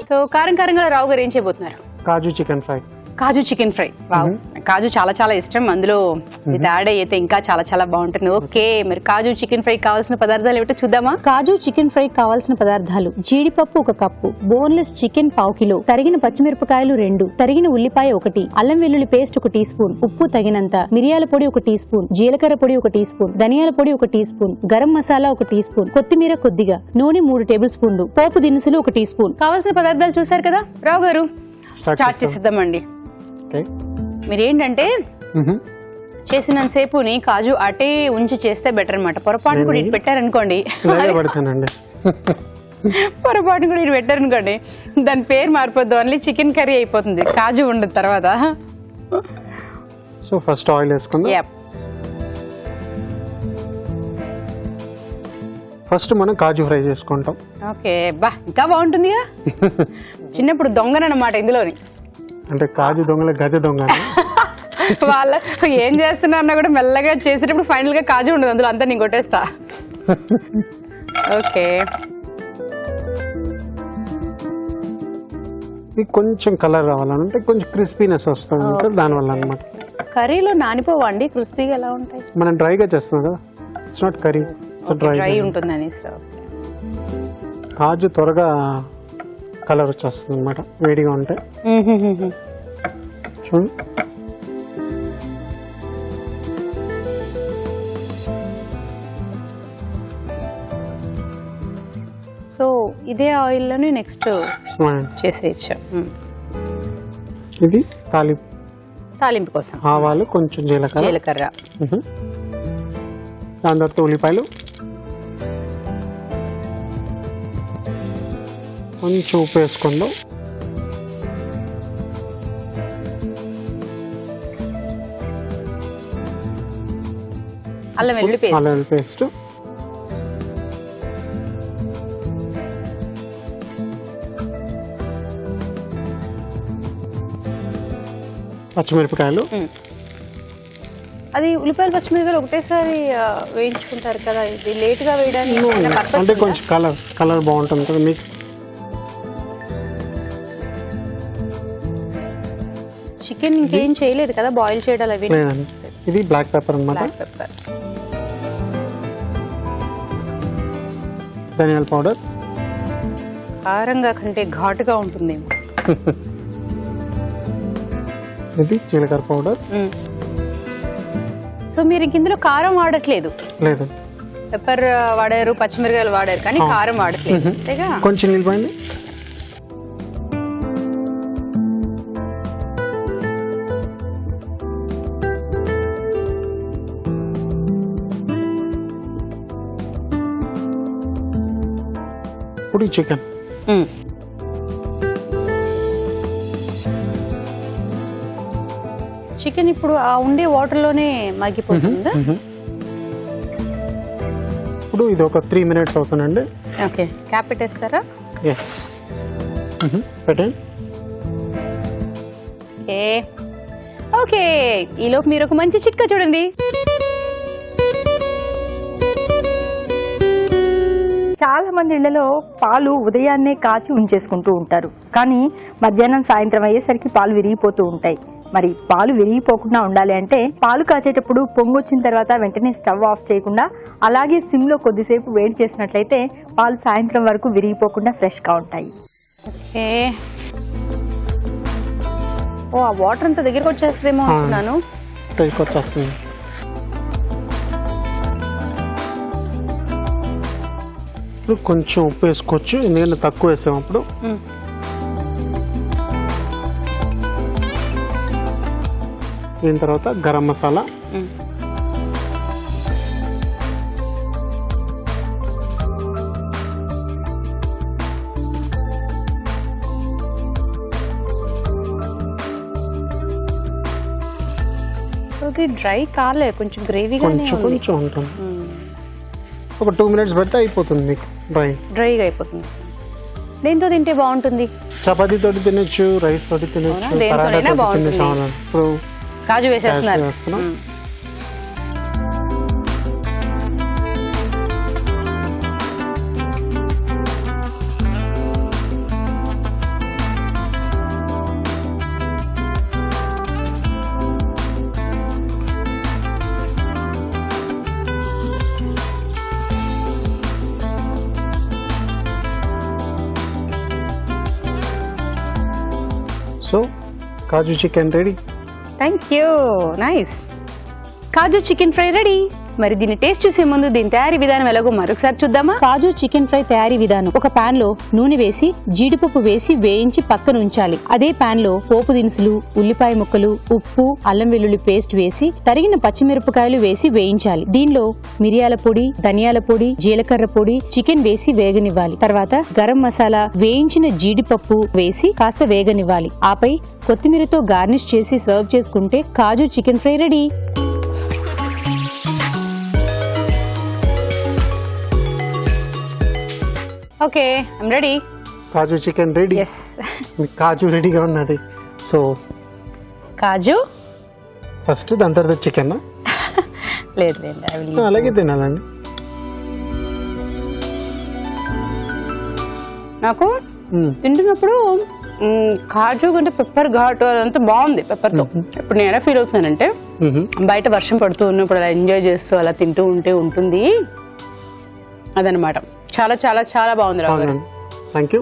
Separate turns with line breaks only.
So కారం కారంగా రావు గారు ఏం చేయబోతున్నారు?
కాజు చికెన్ ఫ్రై.
కాజు చికెన్ ఫ్రై. వావ్, కాజు చాలా చాలా ఇష్టం. అందులో ఇది యాడ్ అయితే ఇంకా చాలా చాలా బాగుంటుంది. ఓకే, మరి కాజు చికెన్ ఫ్రై కావాల్సిన పదార్థాలు ఏమిటో చూద్దామా? కాజు చికెన్ ఫ్రై కావాల్సిన పదార్థాలు: జీడిపప్పు 1 కప్పు, బోన్లెస్ చికెన్ 1/2 కిలో, తరిగిన పచ్చిమిరపకాయలు 2, తరిగిన ఉల్లిపాయ 1, అల్లం వెల్లుల్లి పేస్ట్ 1 టీ స్పూన్, ఉప్పు తగినంత, మిరియాల పొడి 1 టీ స్పూన్, జీలకర్ర పొడి 1 టీ స్పూన్, ధనియాల పొడి 1 teaspoon, garam masala 1 teaspoon, కొత్తిమీర కొద్దిగా, నూనె 3 టేబుల్ స్పూన్లు, పోపు దినుసులు 1 టీ స్పూన్. కావాల్సిన పదార్థాలు చూసారు కదా రావు గారు, స్టార్ట్ చేసేద్దామండి. మీరేంటంటే చేసినంతసేపు కాజు అటే ఉంచి చేస్తే బెటర్ అనమాట. పొరపాటు కూడా ఇటు పెట్టారనుకోండి, పొరపాటు కూడా ఇటు పెట్టారనుకోండి, దాని పేరు మారిపోద్దు, ఓన్లీ చికెన్ కర్రీ అయిపోతుంది, కాజు ఉండదు తర్వాత.
సో ఫస్ట్ ఆయిల్ వేసుకుందాం. ఫస్ట్ మనం కాజు ఫ్రై చేసుకుంటాం.
ఓకే, బా ఇంకా బాగుంటుందిగా. చిన్నప్పుడు దొంగనమాట ఇందులోని,
అంటే కాజు దొంగల గజ దొంగ.
వాళ్ళ ఏం చేస్తున్నా కూడా మెల్లగా చేసేటప్పుడు ఫైనల్ గా కాజు ఉండదు అందులో, అంతా నేను కొట్టేస్తా. ఓకే,
కొంచెం కలర్ రావాలంటే కొంచెం క్రిస్పీనెస్ వస్తుంది దానివల్ల అనమాట.
కర్రీలో నానిపోవండి, క్రిస్పీగా ఎలా ఉంటాయి?
మనం డ్రైగా చేస్తున్నాం కదా, ఇట్స్ నాట్ కర్రీ,
డ్రై ఉంటుందని.
కాజు త్వరగా కలర్ వచ్చేస్తుంది అనమాట వేడిగా ఉంటే. చూడండి,
సో ఇదే ఆయిల్ లోనే నెక్స్ట్ చేసేయచ్చు.
ఇది
తాలింపు కోసం
ఆవాలు, కొంచెం జీలకర్ర, దాని తర్వాత ఉల్లిపాయలు, కొంచెం ఉప్పు వేసుకుందాం.
అల్లం వెల్లుల్లి
పేస్ట్, పచ్చిమిరపకాయలు.
అది ఉల్లిపాయలు పచ్చిమిరపకాయలు ఒకటేసారి వేయించుకుంటారు కదా, ఇది లేట్ గా వేయడానికి
అంటే కొంచెం కలర్ బాగుంటుంది కదా మీకు.
చికెన్ ఇంకేం చేయలేదు కదా, బాయిల్ చేయడం అవి.
ఇది బ్లాక్ పెప్పర్ అన్నమాట. ధనియాల పౌడర్,
కారంగా కంటే ఘాటుగా ఉంటుంది.
ఇది జీలకర్ర పౌడర్.
సో మీరు ఇందులో కారం వాడట్లేదు?
లేదు,
పెప్పర్ వాడారు, పచ్చిమిరకాయలు వాడారు, కానీ కారం వాడట్లేదు.
కొంచెం నిలిపోయింది. ఇప్పుడు చికెన్,
చికెన్ ఇప్పుడు ఆ ఉండే వాటర్ లోనే మగ్గిపోతుందా?
ఇప్పుడు ఇది ఒక 3 minutes అవుతుందండి.
ఓకే, క్యాప్ పెట్టేస్తారా?
ఎస్, పెట్టండి.
ఓకే, ఈలోపు మీరు ఒక మంచి చిట్కా చూడండి.
చాలా మంది ఇళ్లలో పాలు ఉదయాన్నే కాచి ఉంచేసుకుంటూ ఉంటారు, కానీ మధ్యాహ్నం సాయంత్రం అయ్యేసరికి పాలు విరిగిపోతూ ఉంటాయి. మరి పాలు విరిగిపోకుండా ఉండాలి అంటే పాలు కాచేటప్పుడు పొంగొచ్చిన తర్వాత వెంటనే స్టవ్ ఆఫ్ చేయకుండా అలాగే సిమ్ లో కొద్దిసేపు వేడి చేసినట్లయితే పాలు సాయంత్రం వరకు విరిగిపోకుండా ఫ్రెష్ గా ఉంటాయి.
ఓ, ఆ వాటర్ అంతా దగ్గరకు వచ్చేస్తుందేమో అనుకున్నాను.
కొంచెం ఉప్పు వేసుకోవచ్చు, ఎందుకంటే తక్కువ వేసాము అప్పుడు. దీని తర్వాత గరం మసాలా,
డ్రై కాలే, కొంచెం గ్రేవీగానే
కొంచెం ఉంటుంది. ఒక 2 minutes పెడితే అయిపోతుంది మీకు
డ్రైగా అయిపోతుంది. దేంతో తింటే బాగుంటుంది?
చపాతీ తోటి తినొచ్చు, రైస్ తోటి తినొచ్చు,
దేంతోనైనా బాగుంటుంది.
ఇప్పుడు
కాజు వేసేస్తున్నారు.
Kaju chicken ready.
Thank you. Nice. Kaju chicken fry ready. మరి దీన్ని టేస్ట్ చూసే ముందు దీని తయారీ విధానం ఎలాగో మరొకసారి చూద్దామా. కాజు చికెన్ ఫ్రై తయారీ విధానం: ఒక పాన్ లో నూనె వేసి జీడిపప్పు వేసి వేయించి పక్కన ఉంచాలి. అదే పాన్ లో పోపు దినుసులు, ఉల్లిపాయ ముక్కలు, ఉప్పు, అల్లం వెల్లుల్లి పేస్ట్ వేసి తరిగిన పచ్చిమిరపకాయలు వేసి వేయించాలి. దీనిలో మిరియాల పొడి, ధనియాల పొడి, జీలకర్ర పొడి, చికెన్ వేసి వేగనివ్వాలి. తర్వాత గరం మసాలా, వేయించిన జీడిపప్పు వేసి కాస్త వేగనివ్వాలి. ఆపై కొత్తిమీరతో గార్నిష్ చేసి సర్వ్ చేసుకుంటే kaju chicken fry ready. Okay, I'm ready.
Kaju chicken ready.
Yes,
kaju రెడీగా ఉన్నది. సో
కాజు
ఫస్ట్, దాని తర్వాత చికెన్.
లేదు లేదు, I will eat.
అలాగే తినాలండి.
నాకు తింటున్నప్పుడు కాజు కంటే పెప్పర్ ఘాటు అదంతా బాగుంది పెప్పర్తో. ఇప్పుడు నేను ఎలా ఫీల్ అవుతున్నానంటే బయట వర్షం పడుతూ ఉన్నప్పుడు అలా ఎంజాయ్ చేస్తూ అలా తింటూ ఉంటే ఉంటుంది అదనమాట. చాలా చాలా చాలా బాగుంది రావు గారు.
Thank you.